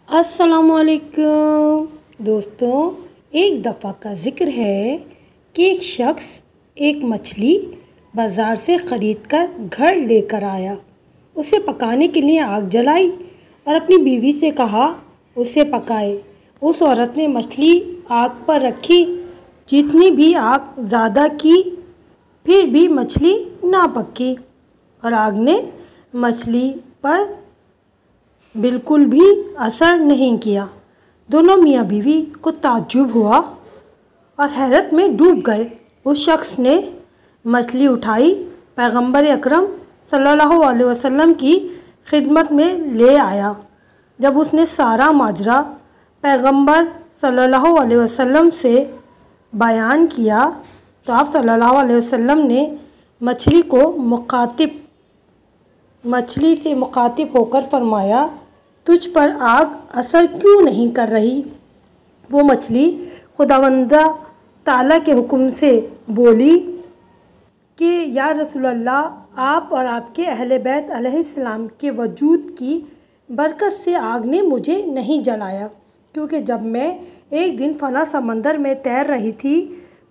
السلام علیکم دوستوں، ایک دفعہ کا ذکر ہے کہ ایک شخص ایک مچھلی بازار سے خرید کر گھر لے کر آیا۔ اسے پکانے کے لیے آگ جلائی اور اپنی بیوی سے کہا اسے پکائے۔ اس عورت نے مچھلی آگ پر رکھی، جتنی بھی آگ زیادہ کی پھر بھی مچھلی نہ پکی اور آگ نے مچھلی پر بالکل بھی اثر نہیں کیا۔ دونوں میاں بیوی کو تعجب ہوا اور حیرت میں ڈوب گئے۔ اس شخص نے مچھلی اٹھائی، پیغمبر اکرم صلی اللہ علیہ وسلم کی خدمت میں لے آیا۔ جب اس نے سارا ماجرا پیغمبر صلی اللہ علیہ وسلم سے بیان کیا تو آپ صلی اللہ علیہ وسلم نے مچھلی سے مخاطب ہو کر فرمایا، تجھ پر آگ اثر کیوں نہیں کر رہی؟ وہ مچھلی خداوند تعالیٰ کے حکم سے بولی کہ یا رسول اللہ، آپ اور آپ کے اہل بیت علیہ السلام کے وجود کی برکت سے آگ نے مجھے نہیں جلایا، کیونکہ جب میں ایک دن فلاں سمندر میں تیر رہی تھی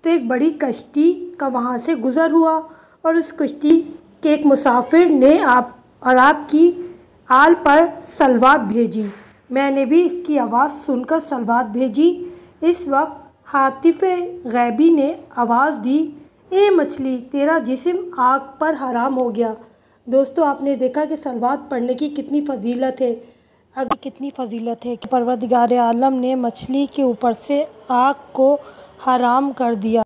تو ایک بڑی کشتی کا وہاں سے گزر ہوا اور اس کشتی کے ایک مسافر نے آپ کی آل پر صلوات بھیجی۔ میں نے بھی اس کی آواز سن کر صلوات بھیجی۔ اس وقت ہاتف غیبی نے آواز دی، اے مچھلی، تیرا جسم آگ پر حرام ہو گیا۔ دوستو، آپ نے دیکھا کہ صلوات پڑھنے کی کتنی فضیلت ہے کہ پروردگار عالم نے مچھلی کے اوپر سے آگ کو حرام کر دیا۔